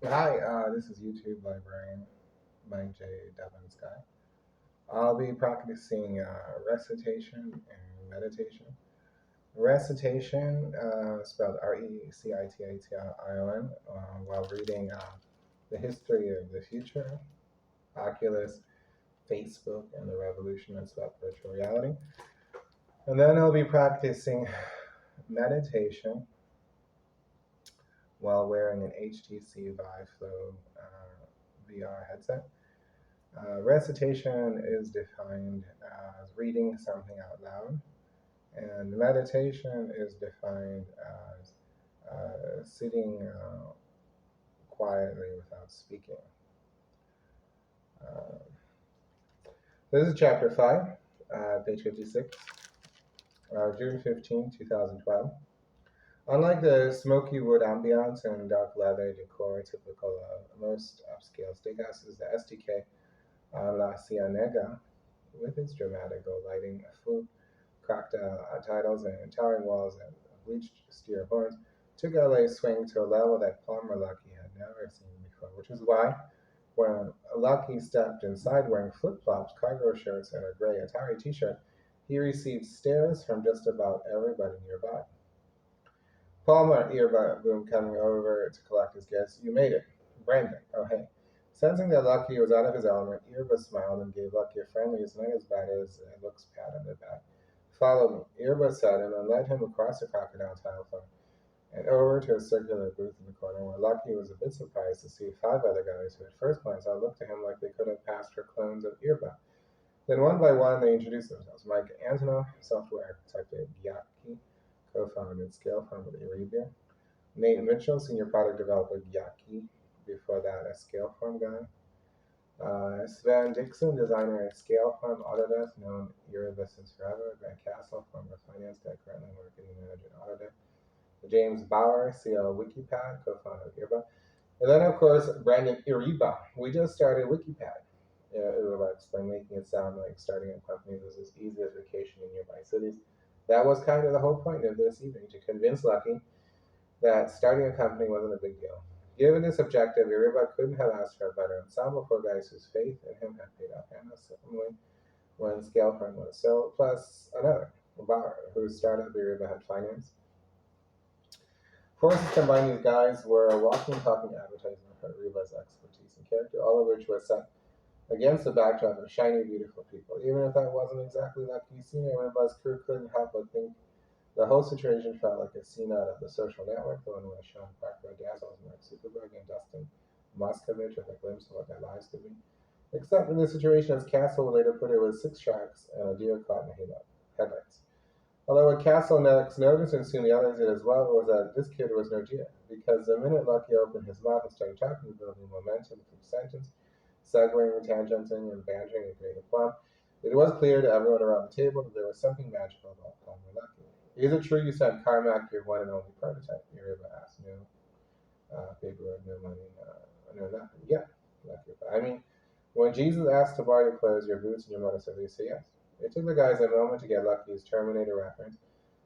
Hi, this is YouTube Librarian by J. Dubensky. I'll be practicing recitation and meditation. Recitation, spelled Recitation, while reading The History of the Future, Oculus, Facebook, and the Revolution of Virtual Reality. And then I'll be practicing meditation while wearing an HTC Vive Flow VR headset. Recitation is defined as reading something out loud, and meditation is defined as sitting quietly without speaking. Uh, this is chapter 5, page 56, June 15, 2012. Unlike the smoky wood ambiance and dark leather decor typical of most upscale steakhouses, the SDK La Cienega, with its dramatic gold lighting, full cracked titles and towering walls and bleached steel horns, took LA's swing to a level that Palmer Luckey had never seen before, which is why when Luckey stepped inside wearing flip-flops, cargo shorts, and a gray Atari t-shirt, he received stares from just about everybody nearby. Palmer earboomed coming over to collect his gifts. You made it. Brandon. Oh, hey. Sensing that Lucky was out of his element, Earba smiled and gave Lucky a friendly, it's not as bad as it looks pat on the back. Follow me, Earba said, and then led him across the crocodile tile floor and over to a circular booth in the corner where Lucky was a bit surprised to see 5 other guys who at first glance out looked to him like they could have passed for clones of Earba. Then one by one they introduced themselves. Mike Antonov, software architect at Yaki, co-founded Scaleform with Arabia. Nate Mitchell, senior product developer at Yaki, before that a Scaleform guy. Sven Dixon, designer at Scaleform Autodesk, known Earba since forever. Grant Castle, former finance guy, currently marketing manager at Autodesk. James Bauer, CEO of Wikipad, co-founder of Earba. And then, of course, Brandon Iriba. We just started Wikipad. Iriba explained, making it sound like starting a company was as easy as vacation in nearby cities. That was kind of the whole point of this evening, to convince Lucky that starting a company wasn't a big deal. Given this objective, Iriba couldn't have asked for a better ensemble for guys whose faith in him had paid off handsomely when Scalefront was sold, plus another, Bauer, whose startup Iriba had financed. Forces combined, these guys were a walking, talking advertisement for Iriba's expertise and character, all of which was set against the backdrop of shiny, beautiful people. Even if that wasn't exactly like you see, Iriba's crew couldn't help but think the whole situation felt like a scene out of The Social Network, the one where Sean Parker dazzles Mark Zuckerberg and Dustin Moskovich with a glimpse of what their lives could be. Except in this situation, as Castle would later put it, was 6 sharks and a deer caught in the headlights. Although what Castle next noticed, and soon the others did as well, was that this kid was no deer, because the minute Lucky opened his mouth and started talking, building momentum through sentence, segueing, tangenting, and bantering and creating fun, it was clear to everyone around the table that there was something magical about Palmer Lucky. Is it true you sent Carmack your one and only prototype? Uriba asked. No paperwork, no money, no nothing. Yeah, Lucky. I mean, when Jesus asked to borrow your clothes, your boots, and your motorcycle, you say yes. It took the guys a moment to get Lucky's Terminator reference,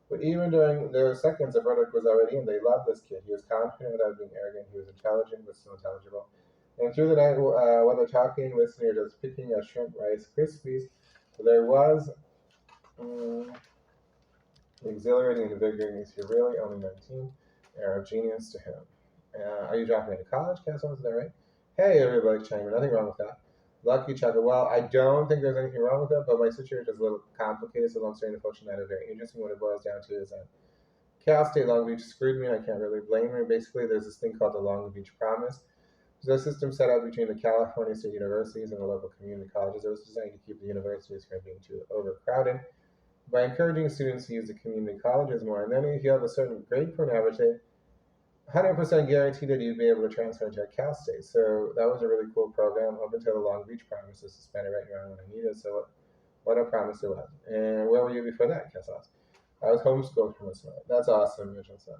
but even during those seconds, the verdict was already in. They loved this kid. He was confident without being arrogant. He was intelligent but still intelligible. And through the night, whether talking, listening, or just picking a shrimp rice krispies, there was exhilarating and invigorating. Is he really only 19? Air of genius to him. Are you dropping into college? Castle, is that right? Hey, everybody chiming in. Nothing wrong with that. Lucky chuckled. Well, I don't think there's anything wrong with it, but my situation is a little complicated, so long story unfortunately, that is very interesting. What it boils down to is that Cal State Long Beach screwed me, and I can't really blame her. Basically, there's this thing called the Long Beach Promise. There's a system set up between the California state universities and the local community colleges. It was designed to keep the universities from being too overcrowded by encouraging students to use the community colleges more. And then if you have a certain grade point average, they 100% guaranteed that you'd be able to transfer to a Cal State. So that was a really cool program up until the Long Beach Promise was suspended right around when I needed. So what a promise it was. And where were you before that, Casas? I was homeschooled from this moment. That's awesome, Mitchell said.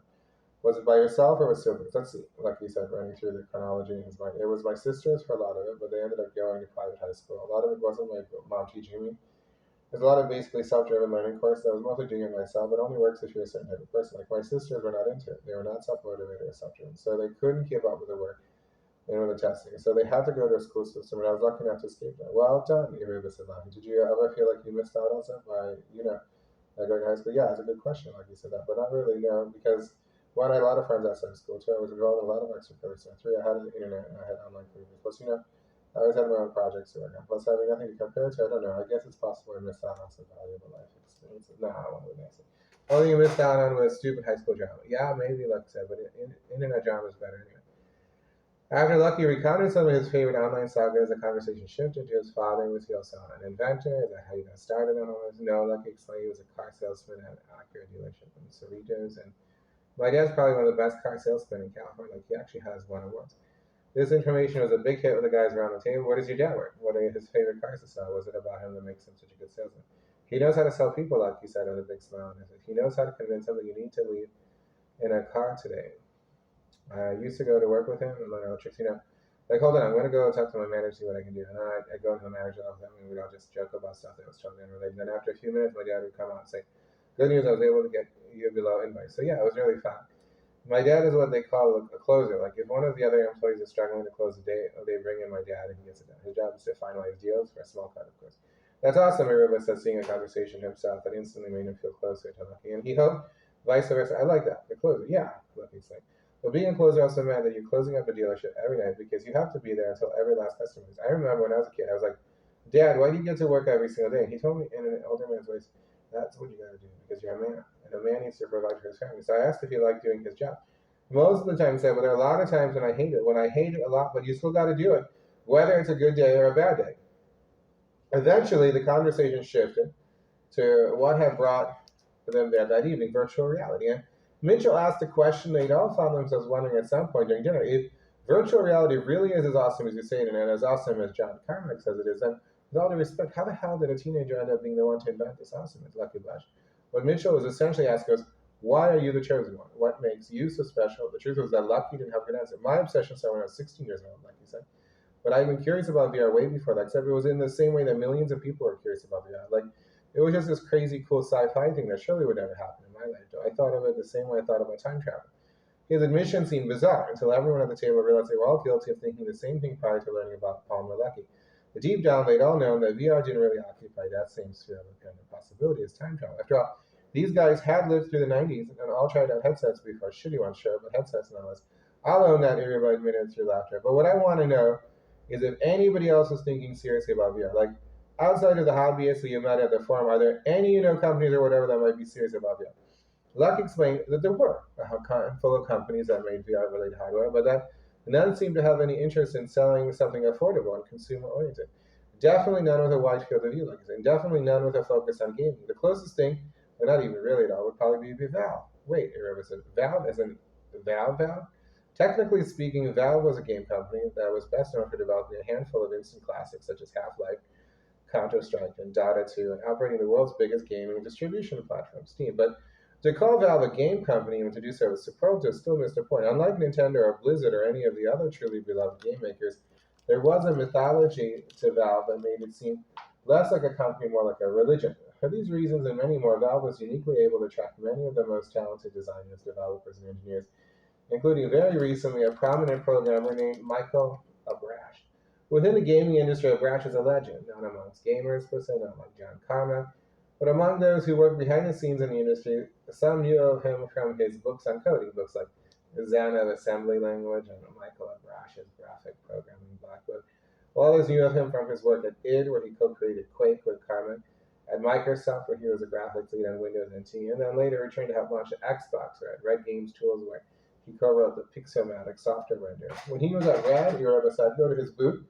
Was it by yourself or with siblings? Let's see. Like he said, running through the chronology in his mind. It was my sisters for a lot of it, but they ended up going to private high school. A lot of it wasn't my mom teaching me. There's a lot of basically self-driven learning courses. I was mostly doing it myself. It only works if you're a certain type of person. Like my sisters were not into it. They were not self-motivated or self-driven, so they couldn't keep up with the work. in the testing. So they had to go to a school system, and I was lucky enough to escape that. Well done, Iruba said, laughing. Did you ever feel like you missed out on something by, going to high school? Yeah, it's a good question, like you said that, but not really, no, because one, I had a lot of friends outside of school. Two, I was involved in a lot of extracurriculars. Three, I had the internet and I had online careers. Plus, I always had my own projects to work on. Plus, having nothing to compare to, I don't know. I guess it's possible I missed out on some valuable life experiences. No, I won't say. Only you missed out on was stupid high school drama. Yeah, maybe, like I said, but internet drama is better anyway. After Lucky recounted some of his favorite online sagas, the conversation shifted to his father. Was he also an inventor? Is that how you got started on all this? No, Lucky explained he was a car salesman at an Acura dealership in Cerritos. And my dad's probably one of the best car salesmen in California. Like, he actually has won awards. This information was a big hit with the guys around the table. What does your dad work? What are his favorite cars to sell? Was it about him that makes him such a good salesman? He knows how to sell people, like he said with a big smile on his face. He knows how to convince them that you need to leave in a car today. I used to go to work with him and learn electrics, like, hold on, I'm going to go talk to my manager, see what I can do. And then I'd go to the manager with him, and we'd all just joke about stuff that was totally unrelated. And then after a few minutes, my dad would come out and say, good news, I was able to get you below invite. So yeah, it was really fun. My dad is what they call a closer. Like, if one of the other employees is struggling to close the day, they bring in my dad and he gets it done. His job is to finalize deals for a small cut, of course. That's awesome, Aruba said, seeing a conversation himself that instantly made him feel closer to Lucky. And he hoped vice versa. I like that. The closer. Yeah, Lucky's like. But being a closer also meant that you're closing up a dealership every night because you have to be there until every last customer is. I remember when I was a kid, I was like, Dad, why do you get to work every single day? And he told me in an older man's voice, that's what you got to do because you're a man. And a man needs to provide for his family. So I asked if he liked doing his job. Most of the time he said, well, there are a lot of times when I hate it. When I hate it a lot, but you still got to do it, whether it's a good day or a bad day. Eventually, the conversation shifted to what had brought them there that evening, virtual reality. And Mitchell asked a question they'd all found themselves wondering at some point during dinner. If virtual reality really is as awesome as you say it and as awesome as John Carmack says it is, then with all due respect, how the hell did a teenager end up being the one to invent this awesomeness? Lucky Blush. What Mitchell was essentially asking was, why are you the chosen one? What makes you so special? The truth was that Lucky didn't have a good answer. My obsession started when I was 16 years old, like he said. But I've been curious about VR way before that, except it was in the same way that millions of people were curious about VR. Like, it was just this crazy, cool sci-fi thing that surely would never happen in my life. I thought of it the same way I thought about time travel. His admission seemed bizarre until everyone at the table realized they were all guilty of thinking the same thing prior to learning about Palmer Luckey. But deep down, they'd all known that VR didn't really occupy that same sphere of independent possibility as time travel. After all, these guys had lived through the 90s and all tried out headsets before. Shitty ones, sure, but headsets nonetheless. I'll own that everybody admitted through laughter. But what I want to know is if anybody else is thinking seriously about VR. Like, outside of the hobbyists that you met at the forum, are there any companies or whatever that might be serious about VR? Luck explained that there were a handful of companies that made VR-related hardware, but that none seemed to have any interest in selling something affordable and consumer-oriented. Definitely none with a wide field of view, like I said. Definitely none with a focus on gaming. The closest thing, but not even really at all, would probably be Valve. Wait, Arab said, Valve as in Valve? Technically speaking, Valve was a game company that was best known for developing a handful of instant classics such as Half-Life, Counter-Strike, and Dota 2, and operating the world's biggest gaming distribution platform, Steam. But to call Valve a game company and to do so with superlative still missed the point. Unlike Nintendo or Blizzard or any of the other truly beloved game makers, there was a mythology to Valve that made it seem less like a company, more like a religion. For these reasons and many more, Valve was uniquely able to attract many of the most talented designers, developers, and engineers, including very recently a prominent programmer named Michael Abrash. Within the gaming industry, Abrash is a legend, not amongst gamers per se, not like John Carmack, but among those who work behind the scenes in the industry. Some knew of him from his books on coding, books like Xana Assembly Language and Michael Abrash's graphic programming Blackwood. While others knew of him from his work at id, where he co-created Quake with Carmack, at Microsoft, where he was a graphics lead on Windows NT, and then later returned to help launch the Xbox, or at Red Games Tools, where he co-wrote the Pixelmatic software renderer. When he was at Red, Europe, so I'd go to his booth,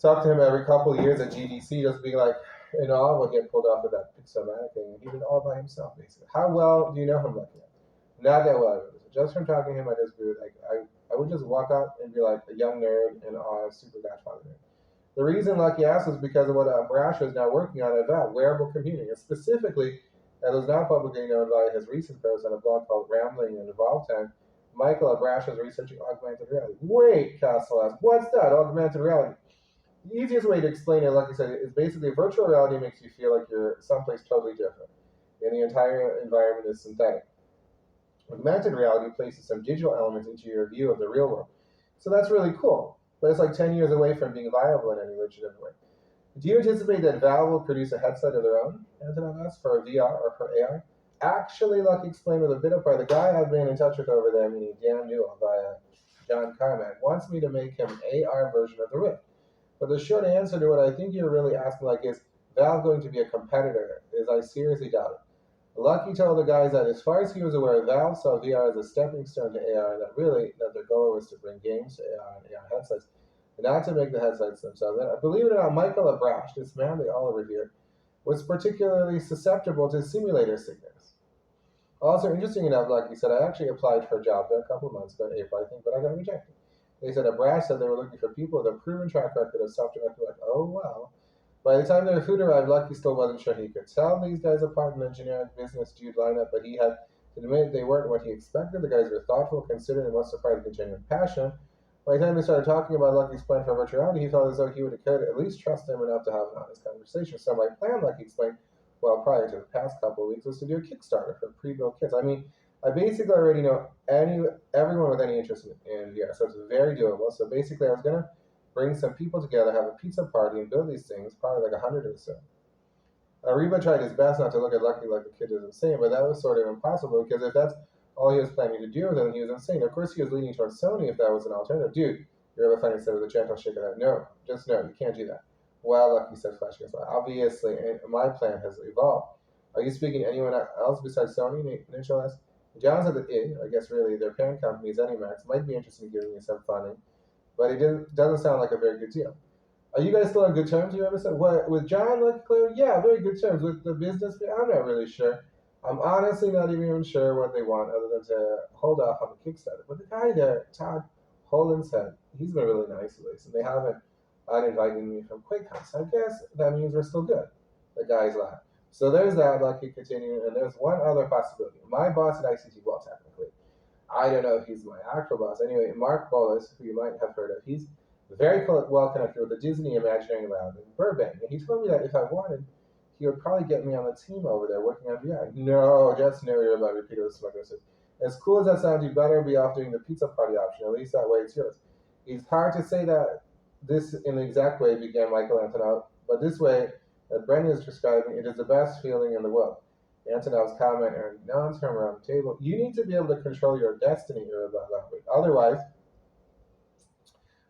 talk to him every couple of years at GDC, just being like, in awe what he had pulled off of that Pixelmatic thing. He did it all by himself, basically. How well do you know him like that? Not that well. Just from talking to him at his booth, I would just walk out and be like a young nerd in awe of Super Godfather nerd. The reason Lucky asked was because of what Brash is now working on at Valve, wearable computing, and specifically, that was now publicly known by his recent post on a blog called Rambling and Evolve Time. Michael Abrash is researching augmented reality. Wait, Castle asked, what's that, augmented reality? The easiest way to explain it, like I said, is basically virtual reality makes you feel like you're someplace totally different, and the entire environment is synthetic. Augmented reality places some digital elements into your view of the real world. So that's really cool. But it's like 10 years away from being viable in any legitimate way. Do you anticipate that Valve will produce a headset of their own, Antonov asked, for VR or for AR? Actually, Lucky explained with a bit of part. The guy I've been in touch with over there, meaning Dan Newell via John Carmack, wants me to make him an AR version of the Rift. But the short answer to what I think you're really asking, like, is Valve going to be a competitor? Is I seriously doubt it. Lucky told the guys that as far as he was aware, Valve saw VR as a stepping stone to AR, and that their goal was to bring games to AR and AR headsets, and not to make the headsets themselves. And believe it or not, Michael Abrash, this man they all revere, was particularly susceptible to simulator sickness. Also, interesting enough, like he said, I actually applied for a job there a couple of months ago, in April, I think, but I got rejected. They said Abrash said they were looking for people with a proven track record of self-directed. Like, oh well. By the time their food arrived, Lucky still wasn't sure he could tell these guys apart in the generic business dude lineup, but he had to admit they weren't what he expected. The guys were thoughtful, considered, and most surprised with genuine passion. By the time they started talking about Lucky's plan for virtual reality, he felt as though he would have cared to at least trust them enough to have an honest conversation. So my plan, Lucky explained, well, prior to the past couple of weeks, was to do a Kickstarter for pre-built kits. I mean, I basically already know everyone with any interest in VR, so it's very doable. So basically, I was gonna bring some people together, have a pizza party, and build these things, probably like 100 or so. Reba tried his best not to look at Lucky like the kid was insane, but that was sort of impossible because if that's all he was planning to do, then he was insane. Of course, he was leaning towards Sony if that was an alternative. Dude, Reba finally said with a gentle shake of the head, no, just no, you can't do that. Well, Lucky said, flashing his eye. Obviously, my plan has evolved. Are you speaking to anyone else besides Sony? Mitchell asked. John said that I guess really their parent company, ZeniMax, might be interested in giving me some funding, but it doesn't sound like a very good deal. Are you guys still on good terms? You ever said what with John? Like Claire? Yeah, very good terms. With the business, I'm not really sure. I'm honestly not even sure what they want, other than to hold off on the Kickstarter. But the guy there, Todd Holland, said he's been really nice to this, and they haven't uninvited me from QuakeCon. So I guess that means we're still good. The guy's laughed. So there's that, Lucky continuing, and there's one other possibility. My boss at ICT, well, technically, I don't know if he's my actual boss. Anyway, Mark Bolus, who you might have heard of, he's very well connected with the Disney Imagineering Lab in Burbank, and he told me that if I wanted, he would probably get me on the team over there working on VR. No, just no, you're about repeated with smuggler. As cool as that sounds, you better be off doing the pizza party option. At least that way it's yours. It's hard to say that this in the exact way began Michael Antonov, but this way that Brendan is describing, it is the best feeling in the world. Antonov's comment earned non-term around the table. You need to be able to control your destiny, otherwise,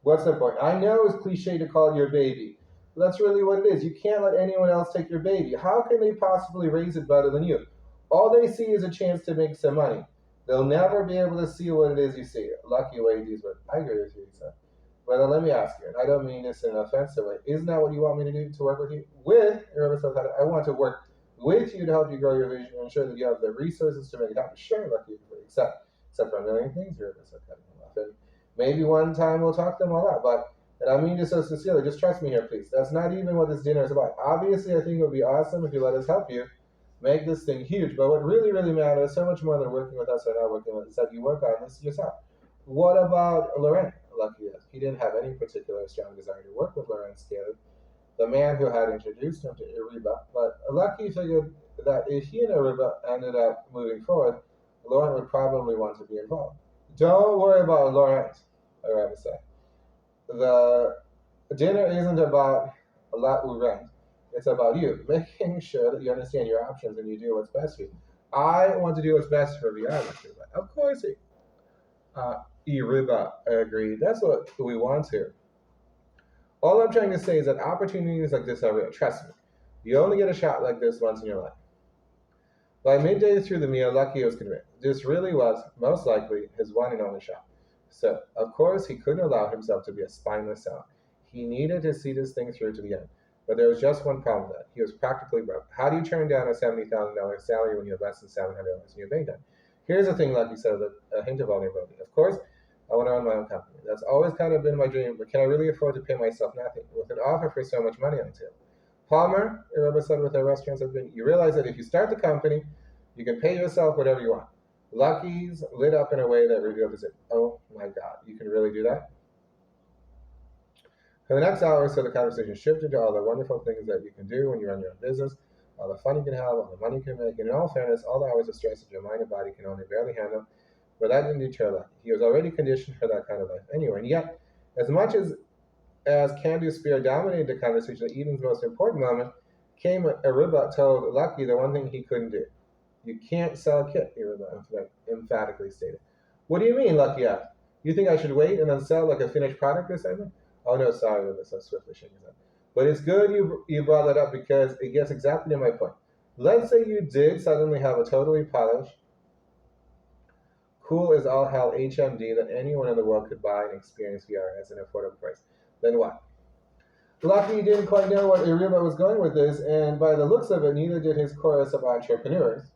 what's the point? I know it's cliche to call it your baby, but that's really what it is. You can't let anyone else take your baby. How can they possibly raise it better than you? All they see is a chance to make some money. They'll never be able to see what it is you see. Lucky way these words. I agree with you, he said. But let me ask you, and I don't mean this in an offensive way, isn't that what you want me to do, to work with you? I want to work with you to help you grow your vision and ensure that you have the resources to make it happen. Sure, Lucky, except for a million things, and maybe one time we'll talk them all out, but, and I mean this so sincerely, just trust me here, please. That's not even what this dinner is about. Obviously, I think it would be awesome if you let us help you make this thing huge, but what really, really matters, so much more than working with us or not working with us, is that you work on this yourself. What about Laurent? Lucky is. He didn't have any particular strong desire to work with Laurent Scaly, the man who had introduced him to Iriba, but Lucky figured that if he and Iriba ended up moving forward, Laurent would probably want to be involved. Don't worry about Laurent, I rather say. The dinner isn't about Laurent. It's about you, making sure that you understand your options and you do what's best for you. I want to do what's best for VR. Of course, Iriba agreed. That's what we want here. All I'm trying to say is that opportunities like this are real. Trust me. You only get a shot like this once in your life. By midday through the meal, Lucky was convinced this really was, most likely, his one and only shot. So, of course, he couldn't allow himself to be a spineless sellout. He needed to see this thing through to the end. But there was just one problem with that. He was practically broke. How do you turn down a $70,000 salary when you have less than $700 in your bank account? Here's the thing, Lucky said, a hint of vulnerability. Of course, I want to own my own company. That's always kind of been my dream, but can I really afford to pay myself nothing with an offer for so much money on the table? Palmer, Iriba said with their restaurants, you realize that if you start the company, you can pay yourself whatever you want. Lucky's lit up in a way that revealed his, oh my God, you can really do that? For the next hour or so, the conversation shifted to all the wonderful things that you can do when you run your own business, all the fun you can have, all the money you can make, and in all fairness, all the hours of stress that your mind and body can only barely handle But that didn't deter Lucky. He was already conditioned for that kind of life anyway. And yet, as much as Candu's spear dominated the conversation at Eden's most important moment, came Ariba told Lucky the one thing he couldn't do. You can't sell a kit, Ariba emphatically stated. What do you mean, Lucky asked. You think I should wait and then sell like a finished product or something? Oh no, sorry, Ariba said swiftly shaking his head. But it's good you brought that up because it gets exactly to my point. Let's say you did suddenly have a totally polished, cool as all hell HMD that anyone in the world could buy and experience VR as an affordable price. Then what? Lucky didn't quite know what Iriba was going with this, and by the looks of it, neither did his chorus of entrepreneurs.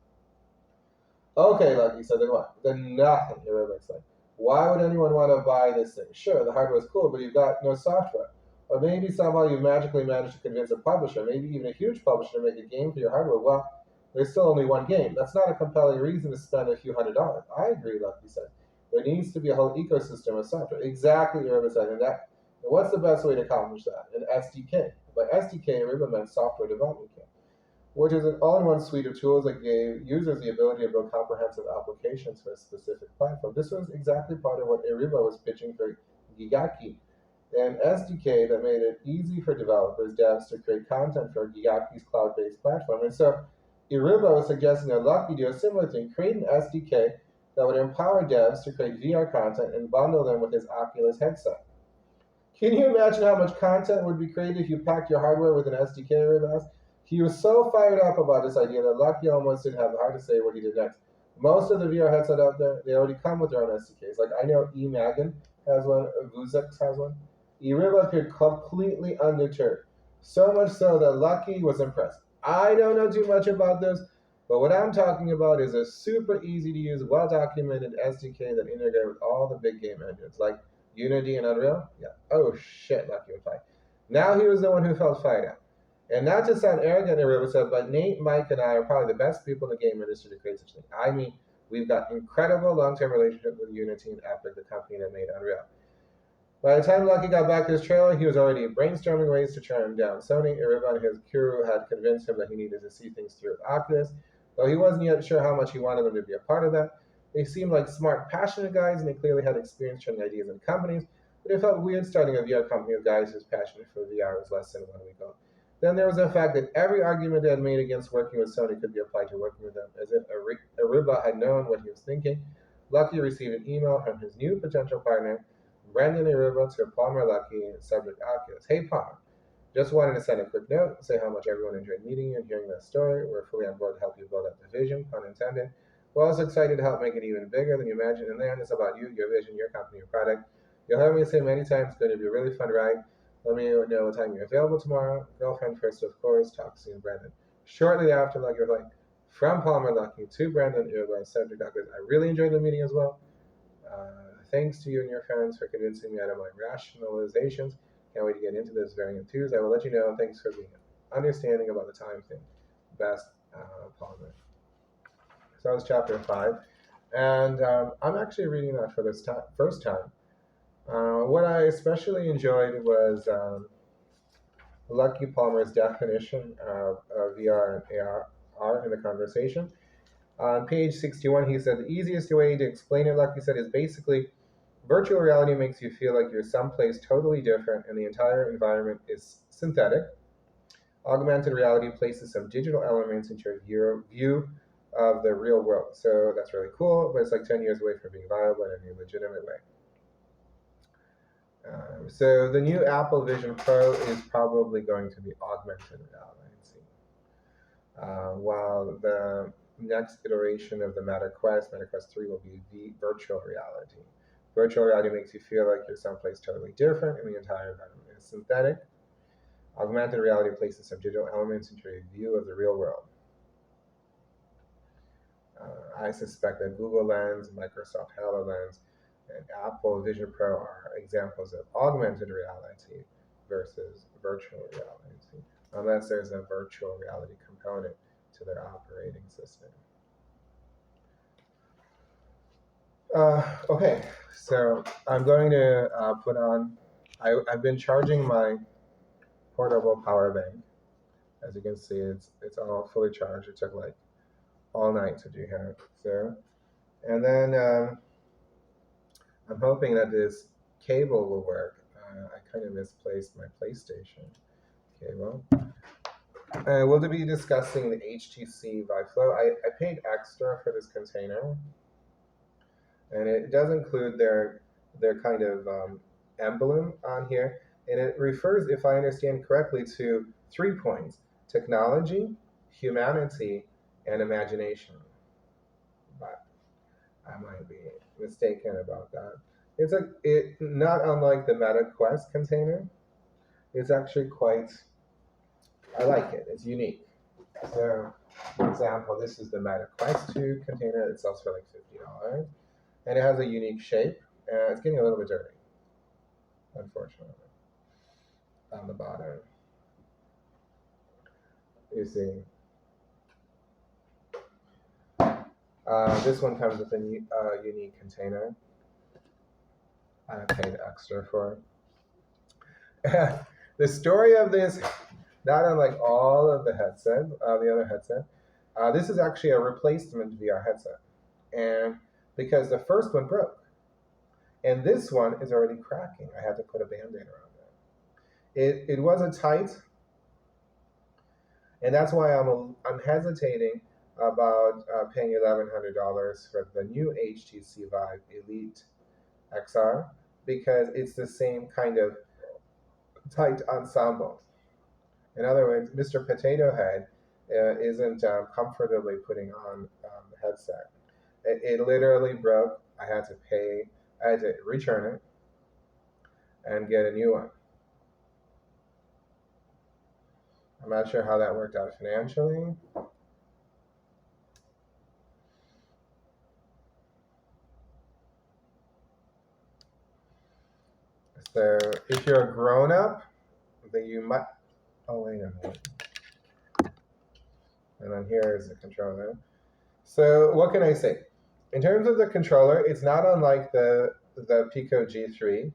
Okay, Lucky said, then what? Then nothing, Iriba explained. Why would anyone want to buy this thing? Sure, the hardware's cool, but you've got no software. Or maybe somehow you've magically managed to convince a publisher, maybe even a huge publisher, to make a game for your hardware. Well, there's still only one game. That's not a compelling reason to spend a few $100s. I agree, Lucky said. There needs to be a whole ecosystem of software. Exactly, Iriba said, and what's the best way to accomplish that? An SDK. By SDK, Iriba meant software development kit, which is an all-in-one suite of tools that gave users the ability to build comprehensive applications for a specific platform. This was exactly part of what Iriba was pitching for Gigaki, an SDK that made it easy for developers, devs, to create content for Gigaki's cloud-based platform. And so Iriba was suggesting that Lucky do a similar thing, create an SDK that would empower devs to create VR content and bundle them with his Oculus headset. Can you imagine how much content would be created if you packed your hardware with an SDK, Iriba asked? He was so fired up about this idea that Lucky almost didn't have the heart to say what he did next. Most of the VR headsets out there, they already come with their own SDKs. Like I know eMagan has one, Vuzix has one. Iriba appeared completely undeterred, so much so that Lucky was impressed. I don't know too much about this, but what I'm talking about is a super easy to use, well-documented SDK that integrates with all the big game engines, like Unity and Unreal? Yeah. Oh shit, Lucky replied. Now he was the one who felt fired up. And not to sound arrogant, Iriba said, but Nate, Mike, and I are probably the best people in the game industry to create such things. I mean, we've got incredible long-term relationship with Unity and Epic, the company that made Unreal. By the time Lucky got back to his trailer, he was already brainstorming ways to turn down Sony. Iriba and his crew had convinced him that he needed to see things through with Oculus, though he wasn't yet sure how much he wanted them to be a part of that. They seemed like smart, passionate guys, and they clearly had experience turning ideas into companies, but it felt weird starting a VR company with guys whose passion for VR was less than 1 week old. Then there was the fact that every argument they had made against working with Sony could be applied to working with them, as if Iriba had known what he was thinking. Lucky received an email from his new potential partner, Brandon Iriba, to Palmer Lucky, subject Oculus. Hey Palmer, just wanted to send a quick note, say how much everyone enjoyed meeting you and hearing that story. We're fully on board to help you build up the vision, pun intended. We're also excited to help make it even bigger than you imagined. In the end, it's about you, your vision, your company, your product. You'll hear me say many times, it's going to be a really fun ride. Let me know what time you're available tomorrow. Girlfriend first, of course. Talk soon, Brandon. Shortly after, Lucky replied, from Palmer Lucky to Brandon Iriba, subject Oculus. I really enjoyed the meeting as well. Thanks to you and your friends for convincing me out of my rationalizations. Can't wait to get into this. Very enthused. I will let you know. Thanks for being understanding about the time thing. Best, Palmer. So that was chapter 5. And I'm actually reading that for this first time. What I especially enjoyed was Lucky Palmer's definition of VR and AR in the conversation. On page 61, he said the easiest way to explain it, Lucky said, is basically virtual reality makes you feel like you're someplace totally different and the entire environment is synthetic. Augmented reality places some digital elements into your view of the real world. So that's really cool, but it's like 10 years away from being viable in any legitimate way. So the new Apple Vision Pro is probably going to be augmented reality. While the next iteration of the Meta Quest 3, will be virtual reality. Virtual reality makes you feel like you're someplace totally different and the entire environment is synthetic. Augmented reality places some digital elements into a view of the real world. I suspect that Google Lens, Microsoft HoloLens, and Apple Vision Pro are examples of augmented reality versus virtual reality, unless there's a virtual reality component to their operating system. Okay, so I'm going to put on, I've been charging my portable power bank. As you can see, it's all fully charged. It took like all night to do here. So, and then I'm hoping that this cable will work. I kind of misplaced my PlayStation cable. We'll be discussing the HTC Vive Flow. I paid extra for this container, and it does include their kind of emblem on here, and it refers, if I understand correctly, to 3 points: technology, humanity, and imagination. But I might be mistaken about that. It not unlike the Meta Quest container. It's actually quite. I like it. It's unique. So, for example, this is the Meta Quest 2 container. It sells for like $50, and it has a unique shape. It's getting a little bit dirty, unfortunately. On the bottom, you see. This one comes with a unique container. I paid extra for. The story of this, not unlike all of the headsets, the other headset, this is actually a replacement VR headset, and because the first one broke, and this one is already cracking, I had to put a Band-Aid around it. It wasn't tight, and that's why I'm hesitating about paying $1,100 for the new HTC Vive Elite XR, because it's the same kind of tight ensemble. In other words, Mr. Potato Head isn't comfortably putting on the headset. It literally broke. I had to return it and get a new one. I'm not sure how that worked out financially. So if you're a grown up, then you might. Oh, wait a minute. And then here is the controller. So what can I say? In terms of the controller, it's not unlike the Pico G3.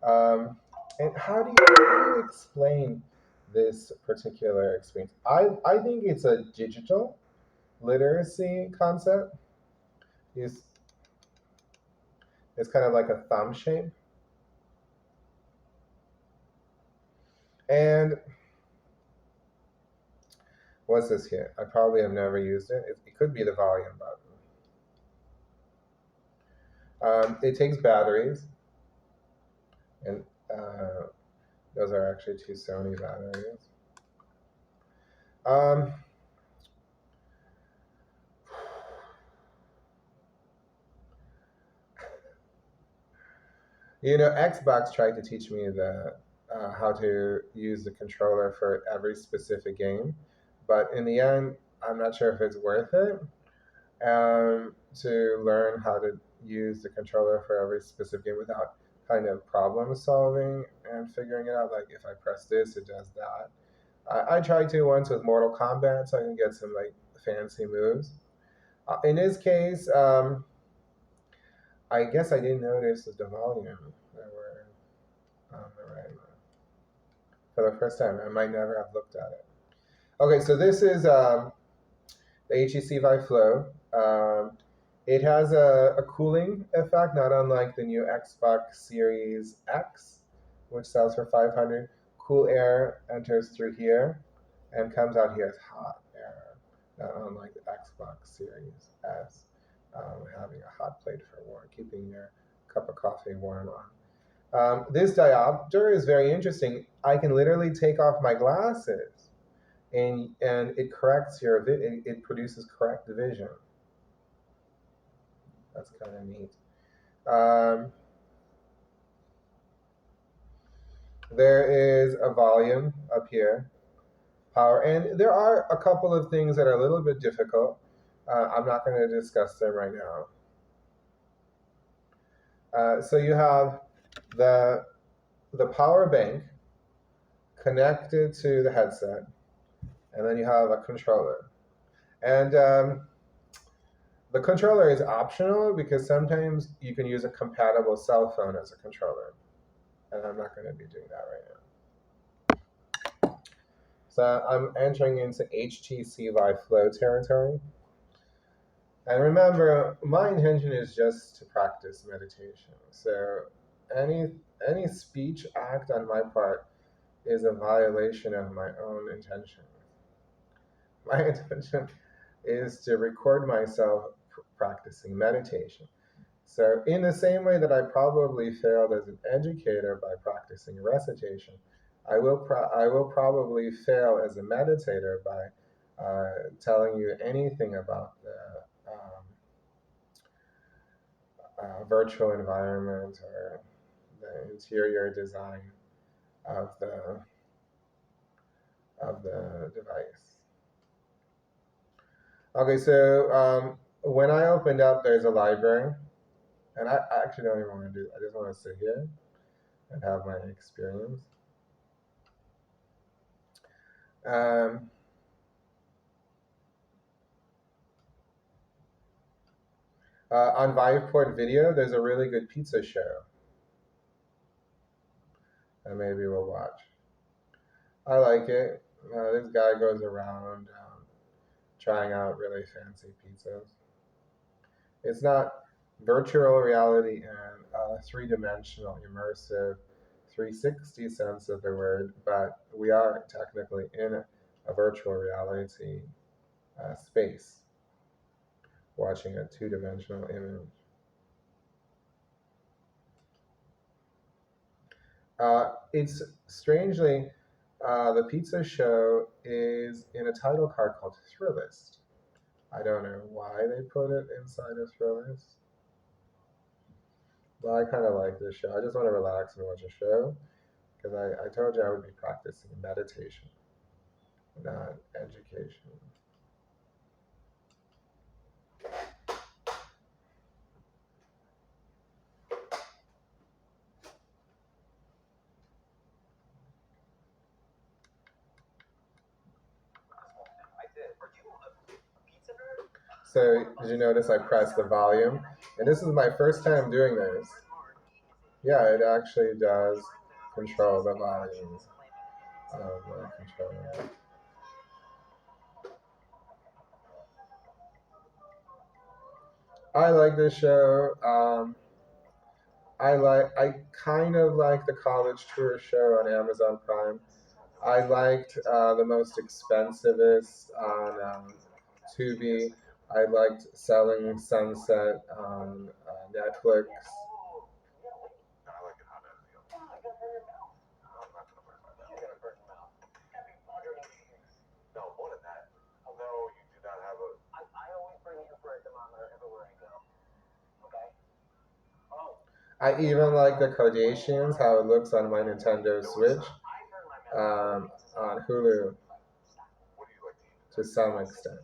And how do you explain this particular experience? I think it's a digital literacy concept. It's kind of like a thumb shape. And what's this here? I probably have never used it. It could be the volume button. It takes batteries, and those are actually 2 Sony batteries. Xbox tried to teach me how to use the controller for every specific game, but in the end, I'm not sure if it's worth it to learn how to use the controller for every specific game without kind of problem solving and figuring it out. Like, if I press this, it does that. I tried to once with Mortal Kombat, so I can get some like fancy moves. In this case, I guess I didn't notice the volume that were on the right one for the first time. I might never have looked at it. Okay, so this is the HTC Vive Flow. It has a cooling effect, not unlike the new Xbox Series X, which sells for $500. Cool air enters through here and comes out here as hot air, not unlike the Xbox Series S, having a hot plate for warm, keeping your cup of coffee warm on. This diopter is very interesting. I can literally take off my glasses, and it corrects it produces correct vision. That's kind of neat. There is a volume up here, power, and there are a couple of things that are a little bit difficult. I'm not going to discuss them right now. So you have the power bank connected to the headset, and then you have a controller. And the controller is optional because sometimes you can use a compatible cell phone as a controller, and I'm not going to be doing that right now. So I'm entering into HTC Vive Flow territory. And remember, my intention is just to practice meditation. So any any speech act on my part is a violation of my own intention. My intention is to record myself practicing meditation. So, in the same way that I probably failed as an educator by practicing recitation, I will probably fail as a meditator by telling you anything about the virtual environment or the interior design of the device. Okay, so when I opened up, there's a library, and I actually don't even want to do that. I just want to sit here and have my experience. Um, on Viveport Video, there's a really good pizza show that maybe we'll watch. I like it. This guy goes around trying out really fancy pizzas. It's not virtual reality and three-dimensional, immersive, 360 sense of the word, but we are technically in a virtual reality space, watching a two-dimensional image. It's strangely, the pizza show is in a title card called Thrillist. I don't know why they put it inside of Thrillist, but I kind of like this show. I just want to relax and watch a show because I told you I would be practicing meditation, not education. So did you notice I pressed the volume? And this is my first time doing this. Yeah, it actually does control the volume of the controller. I like this show. I kind of like the college tour show on Amazon Prime. I liked the most expensivest on Tubi. I liked Selling Sunset on Netflix. I even like the Kardashians, how it looks on my Nintendo Switch, on Hulu to some extent.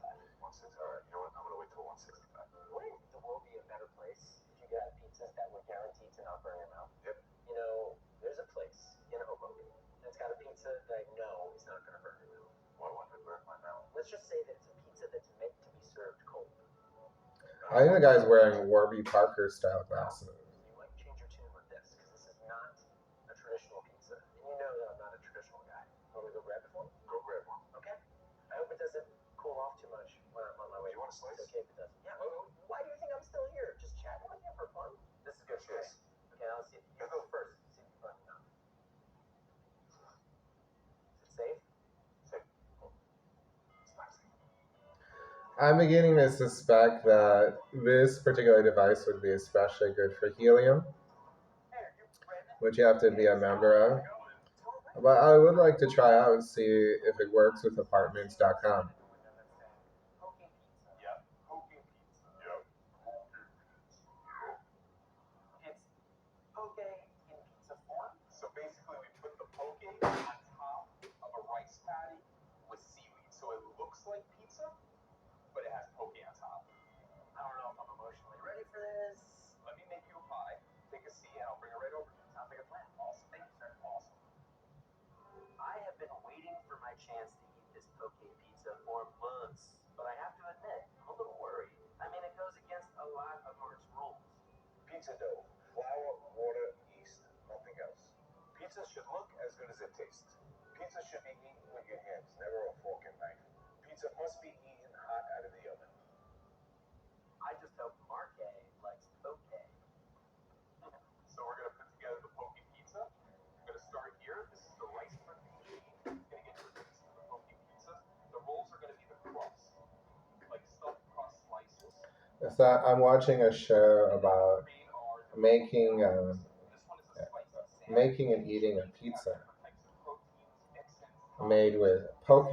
I think the guy's wearing Warby Parker style glasses. I'm beginning to suspect that this particular device would be especially good for helium, which you have to be a member of. But I would like to try out and see if it works with apartments.com. So I'm watching a show about making making and eating a pizza made with poke,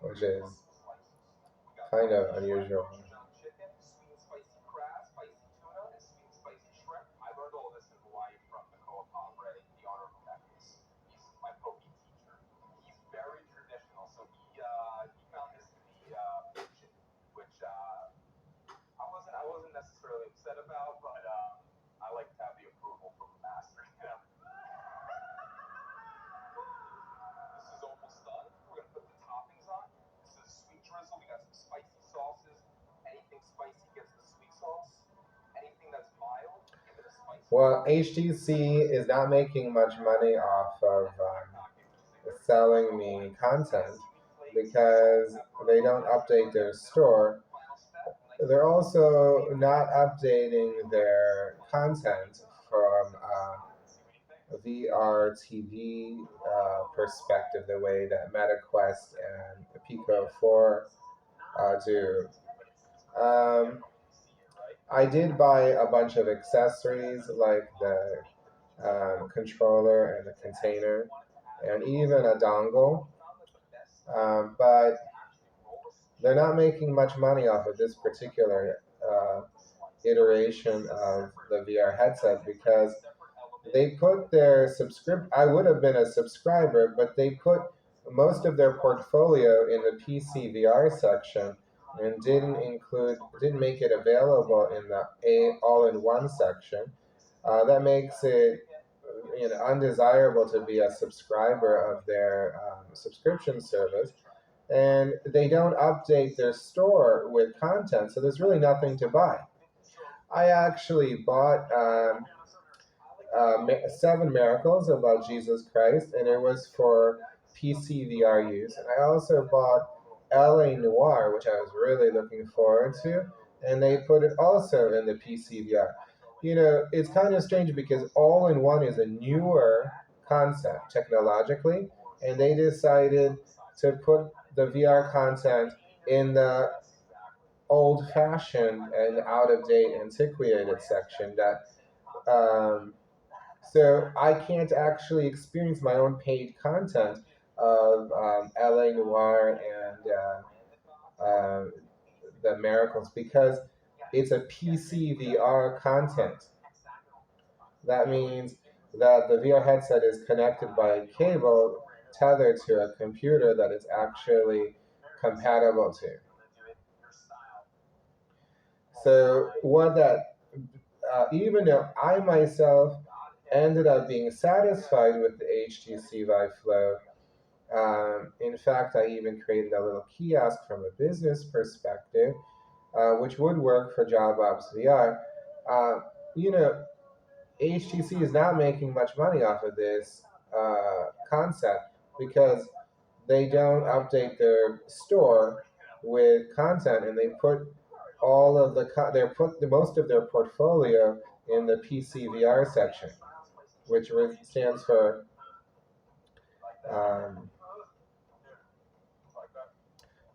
which is kind of unusual. Well, HTC is not making much money off of selling me content because they don't update their store. They're also not updating their content from VR TV perspective the way that MetaQuest and Pico 4 do. Um, I did buy a bunch of accessories like the controller and the container and even a dongle, but they're not making much money off of this particular iteration of the VR headset because they put their I would have been a subscriber, but they put most of their portfolio in the PC VR section and didn't make it available in the all-in-one section. That makes it undesirable to be a subscriber of their subscription service, and they don't update their store with content, so there's really nothing to buy. I actually bought Seven Miracles about Jesus Christ, and it was for PC VR use. And I also bought LA Noir, which I was really looking forward to, and they put it also in the PC VR. It's kind of strange because All in One is a newer concept technologically, and they decided to put the VR content in the old fashioned and out of date antiquated section that so I can't actually experience my own paid content of LA Noir and the Miracles because it's a PC VR content. That means that the VR headset is connected by a cable tethered to a computer that it's actually compatible to. So what that, even though I myself ended up being satisfied with the HTC Vive Flow, in fact, I even created a little kiosk from a business perspective, which would work for JobOps VR. Uh, you know, HTC is not making much money off of this concept because they don't update their store with content, and they put all of they put most of their portfolio in the PC VR section, which stands for um,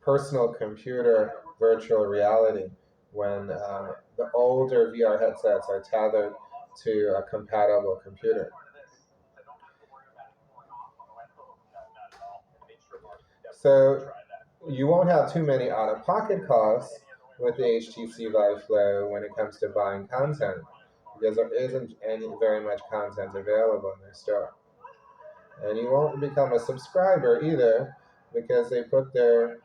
personal computer virtual reality. When the older VR headsets are tethered to a compatible computer. So you won't have too many out-of-pocket costs with the HTC Vive Flow when it comes to buying content because there isn't very much content available in their store. And you won't become a subscriber either because they put their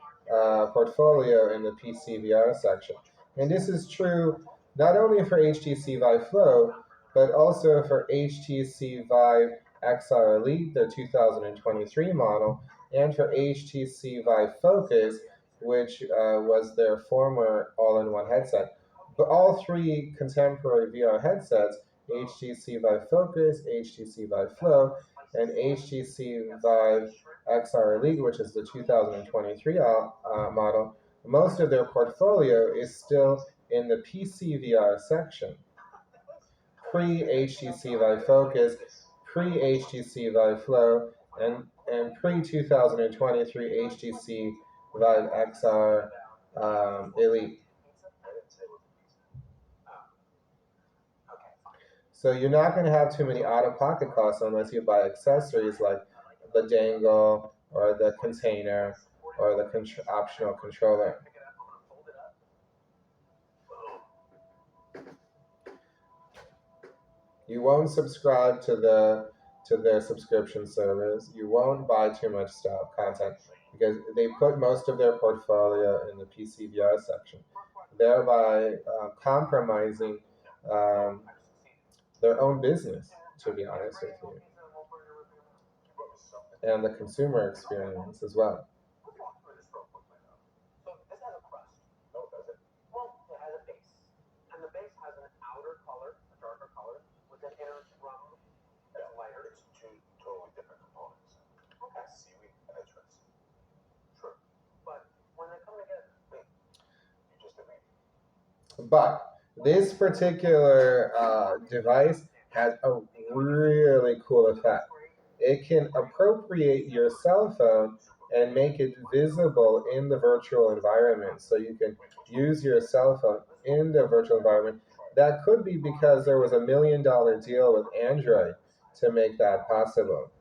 portfolio in the PC VR section. And this is true not only for HTC Vive Flow, but also for HTC Vive XR Elite, the 2023 model, and for HTC Vive Focus, which was their former all-in-one headset. But all three contemporary VR headsets, HTC Vive Focus, HTC Vive Flow, and HTC Vive XR Elite, which is the 2023 model, most of their portfolio is still in the PCVR section. Pre-HTC Vive Focus, pre-HTC Vive Flow, and pre-2023 HTC Vive XR Elite. So you're not going to have too many out-of-pocket costs unless you buy accessories like the dangle or the container or the optional controller. You won't subscribe to their subscription service. You won't buy too much content because they put most of their portfolio in the PCVR section, thereby compromising their own business, to be honest with you, and the consumer experience as well. But this particular device has a really cool effect. It can appropriate your cell phone and make it visible in the virtual environment. So you can use your cell phone in the virtual environment. That could be because there was $1 million deal with Android to make that possible.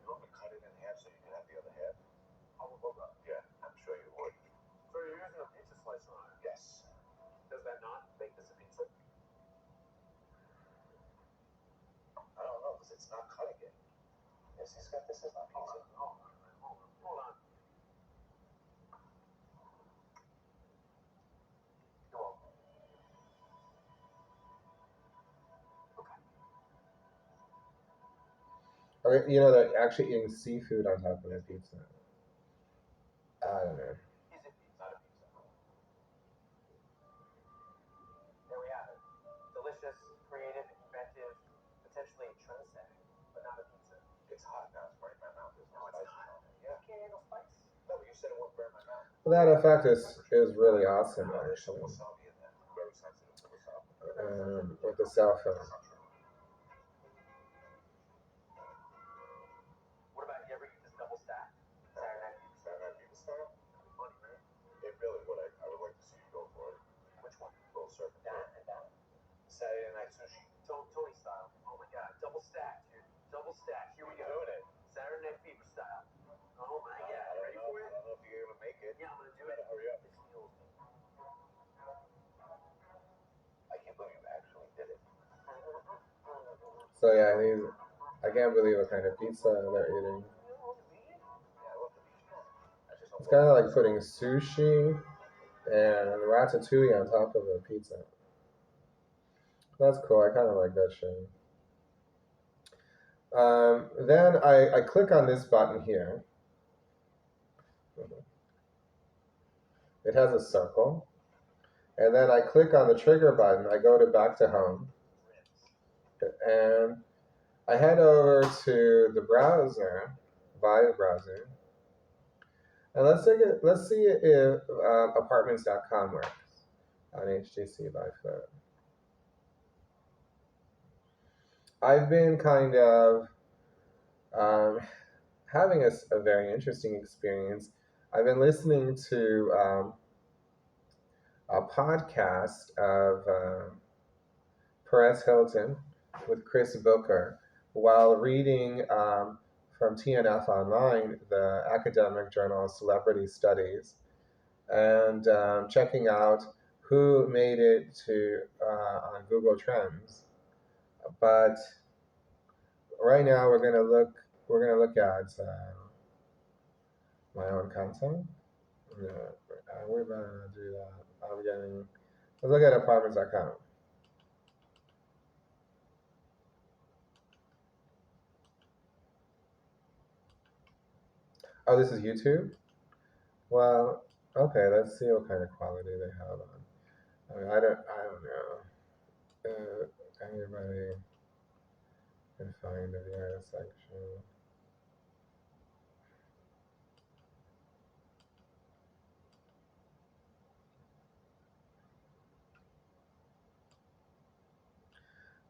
Okay, you know, they're actually eating seafood on top of their pizza. I don't know. Well, that effect is really awesome, actually, with the cell phone. So yeah, I can't believe what kind of pizza they're eating. It's kind of like putting sushi and ratatouille on top of a pizza. That's cool. I kind of like that shit. Then I click on this button here. It has a circle. And then I click on the trigger button. I go to back to home. And I head over to the browser, Vive browser. And let's see if apartments.com works on HTC Vive Phone. I've been kind of having a very interesting experience. I've been listening to a podcast of Perez Hilton with Chris Booker while reading from TNF Online, the academic journal Celebrity Studies, and checking out who made it to on Google Trends. But right now we're gonna look at my own content. Yeah, we're about to do that. Let's look at apartments.com. Oh, this is YouTube? Well, okay, let's see what kind of quality they have on. I mean, I don't know. Anybody can find the VR section.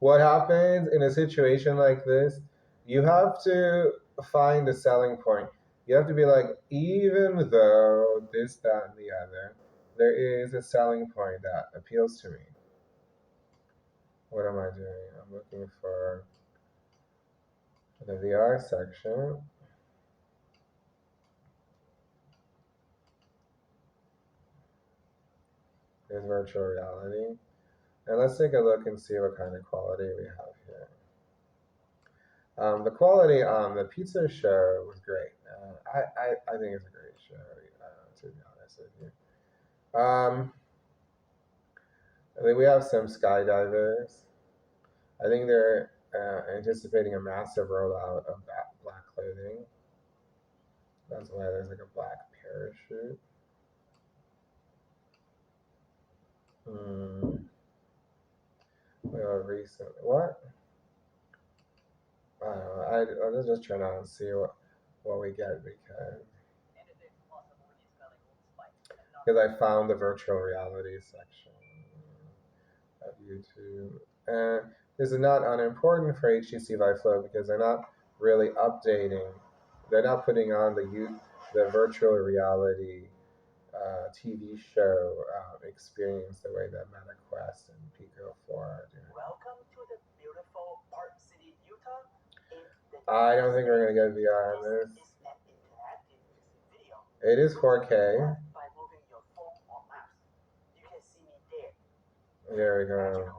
what happens in a situation like this, you have to find a selling point. You have to be like, even though this, that, and the other, there is a selling point that appeals to me. What am I doing? I'm looking for the VR section. There's virtual reality. And let's take a look and see what kind of quality we have here. The quality on the pizza show was great. I think it's a great show, to be honest with you. I think we have some skydivers. I think they're anticipating a massive rollout of black clothing. That's why there's like a black parachute. Well, recently, what? I don't know. Let's just turn on and see what we get because I found the virtual reality section of YouTube. And this is not unimportant for HTC Vive Flow because they're not really updating. They're not putting on the virtual reality TV show experience the way that Meta Quest and Pico 4 are doing. Welcome to the beautiful Park City, Utah. I don't think we're going to get VR on this. It is 4K. There we go.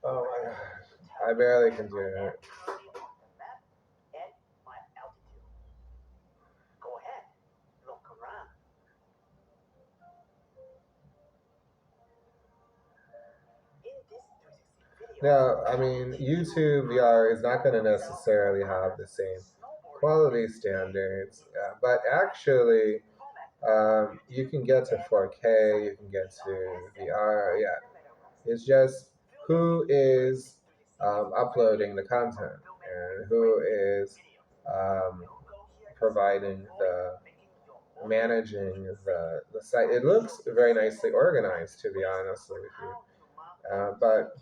Oh my gosh. I barely can do it. Now, I mean, YouTube VR is not going to necessarily have the same quality standards, but actually, you can get to 4K, you can get to VR, yeah. It's just who is uploading the content and who is providing managing the site. It looks very nicely organized, to be honest with you. But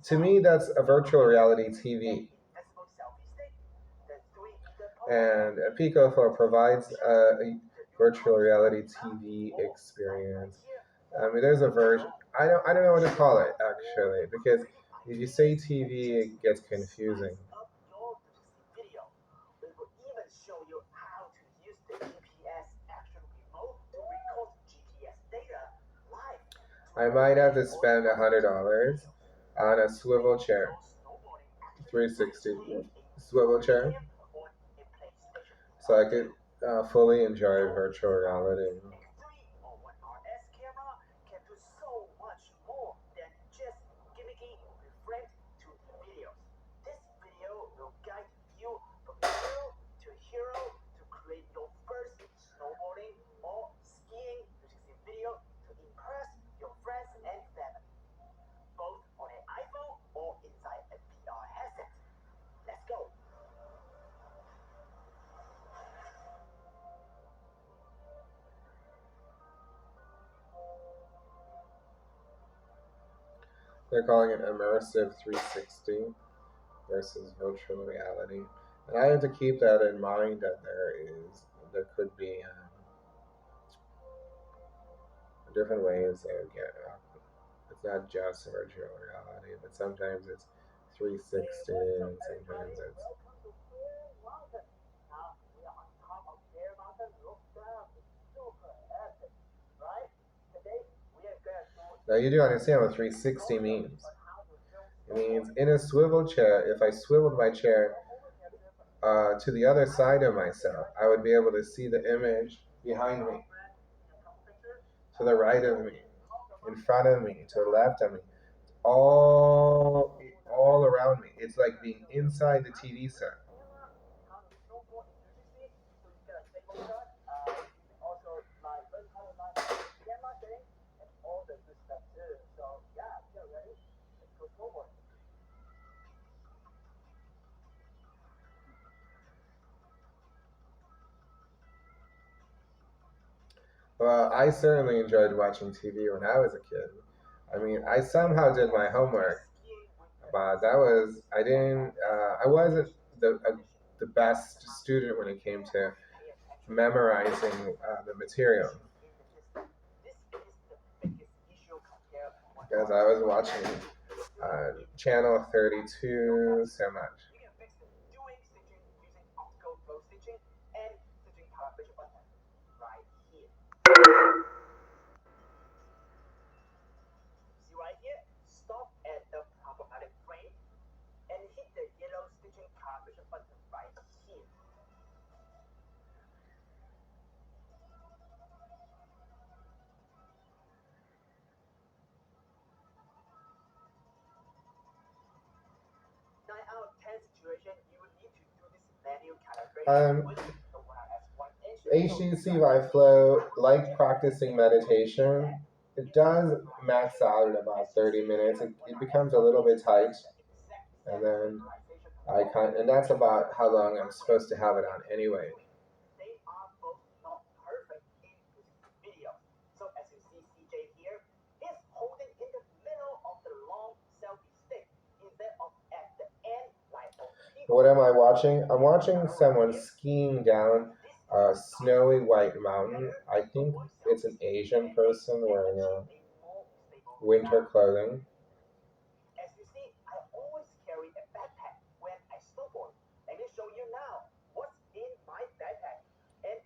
to me, that's a virtual reality TV. And Pico 4 provides a virtual reality TV experience. I mean, there's a version. I don't know what to call it actually, because if you say TV, it gets confusing. I might have to spend $100 on a swivel chair, 360 swivel chair, so I could fully enjoy virtual reality. They're calling it immersive 360 versus virtual reality. And I have to keep that in mind that there could be different ways of getting it's not just virtual reality, but sometimes it's 360 and sometimes it's. Now you do understand what 360 means. It means in a swivel chair, if I swiveled my chair to the other side of myself, I would be able to see the image behind me, to the right of me, in front of me, to the left of me, all around me. It's like being inside the TV set. Well, I certainly enjoyed watching TV when I was a kid. I mean, I somehow did my homework, but that was I didn't. I wasn't the best student when it came to memorizing the material because I was watching channel 32 so much. Um, HTC by Flow, like practicing meditation, it does max out at about 30 minutes. It becomes a little bit tight, and then and that's about how long I'm supposed to have it on anyway. What am I watching? I'm watching someone skiing down a snowy white mountain. I think it's an Asian person wearing winter clothing.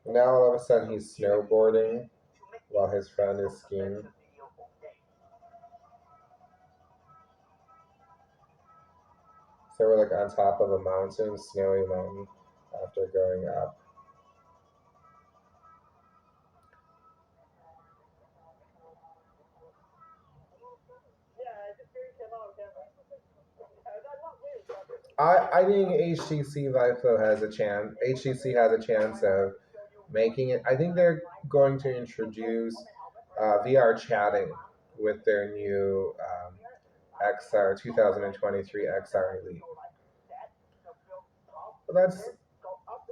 Now all of a sudden he's snowboarding while his friend is skiing. So we're like on top of a mountain, snowy mountain, after going up. I think HTC Vive Flow has a chance. HTC has a chance of making it. I think they're going to introduce VR chatting with their new XR 2023 XR Elite. That's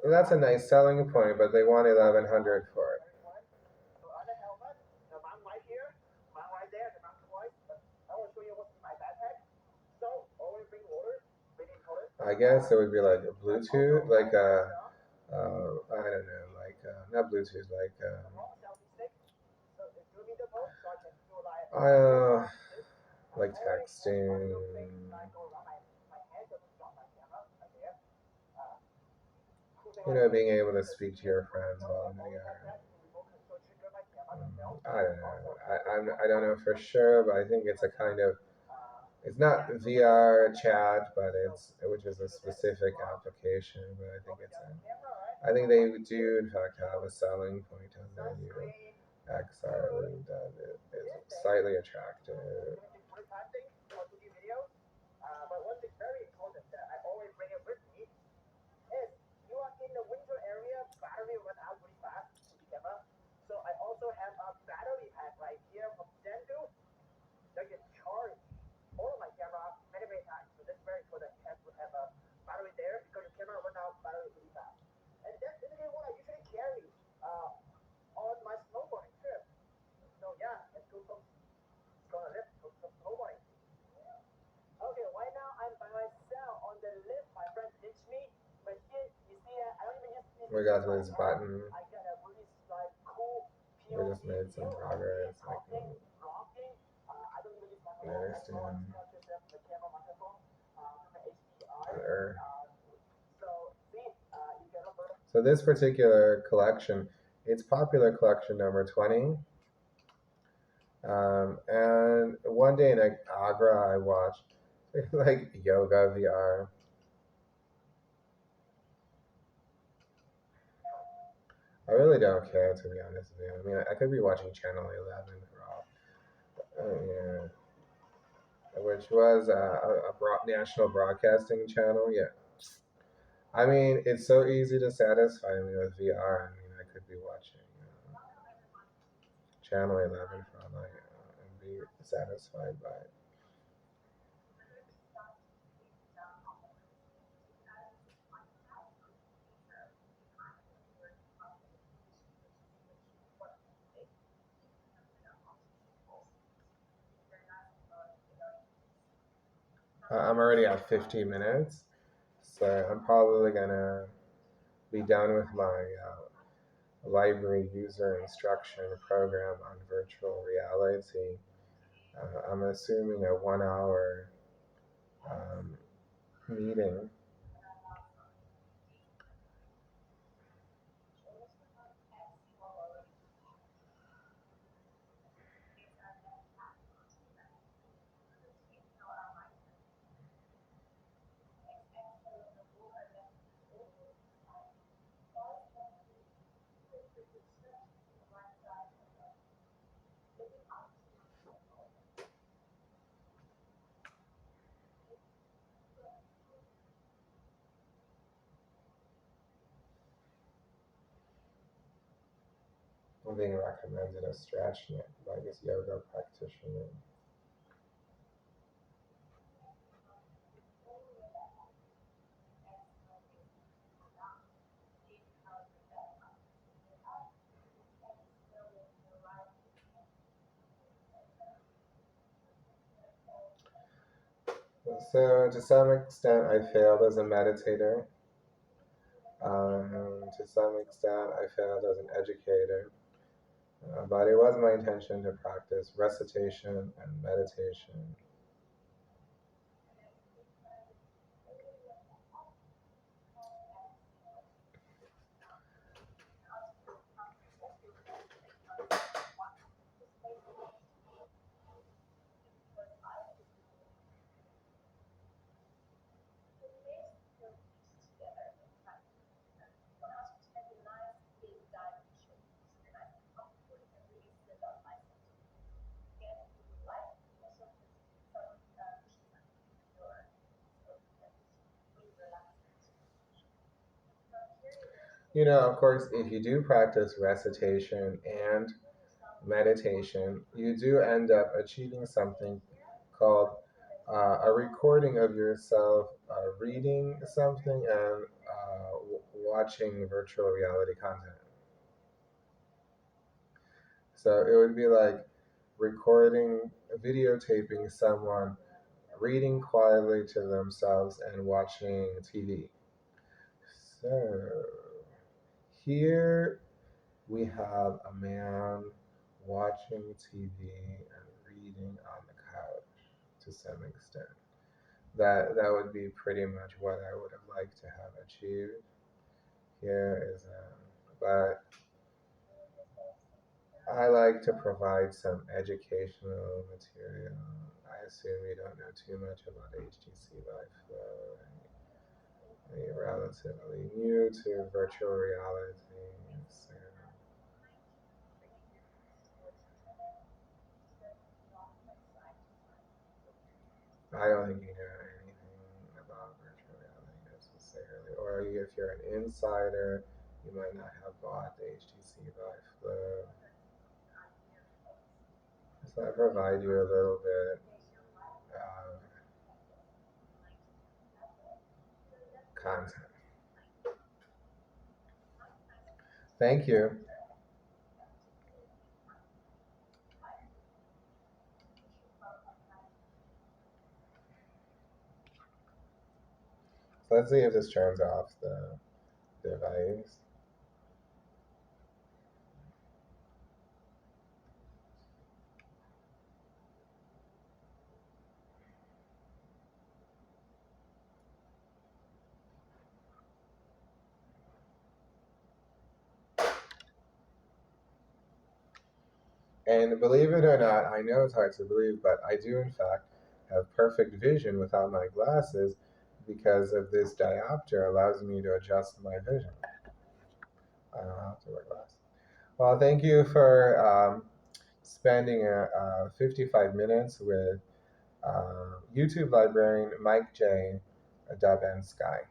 that's a nice selling point, but they want 1100 for it. I guess it would be like a Bluetooth, like a I don't know, like not Bluetooth, like uh, like texting. Being able to speak to your friends while in VR. I don't know. I don't know for sure, but I think it's a kind of it's not VR chat, but it's which is a specific application. But I think they do in fact have a selling point on their new XR that is slightly attractive. We got to this button. We just made some progress. I understand. Better. So this particular collection, it's popular collection number 20. And one day in Agra, I watched like yoga VR. I really don't care to be honest with you. I mean, I could be watching Channel 11 for all, yeah, which was national broadcasting channel. Yeah, I mean, it's so easy to satisfy me with VR. I mean, I could be watching Channel 11 for all night and be satisfied by it. I'm already at 15 minutes, so I'm probably gonna be done with my library user instruction program on virtual reality. I'm assuming a 1 hour um, meeting. I'm being recommended a stretch by this yoga practitioner. So, to some extent, I failed as a meditator. To some extent, I failed as an educator. But it was my intention to practice recitation and meditation. Of course, if you do practice recitation and meditation, you do end up achieving something called a recording of yourself reading something and watching virtual reality content. So it would be like recording, videotaping someone reading quietly to themselves and watching TV. So here we have a man watching TV and reading on the couch to some extent. That would be pretty much what I would have liked to have achieved. Here is, but I like to provide some educational material. I assume you don't know too much about HTC Live Flow. You're relatively new to virtual reality. So I don't think you know anything about virtual reality necessarily. Or if you're an insider, you might not have bought the HTC Vive Flow. So I provide you a little bit of content. Thank you. So let's see if this turns off the device. And believe it or not, I know it's hard to believe, but I do in fact have perfect vision without my glasses because of this diopter allows me to adjust my vision. I don't have to wear glasses. Well, thank you for spending 55 minutes with YouTube librarian Mike J. Dubensky.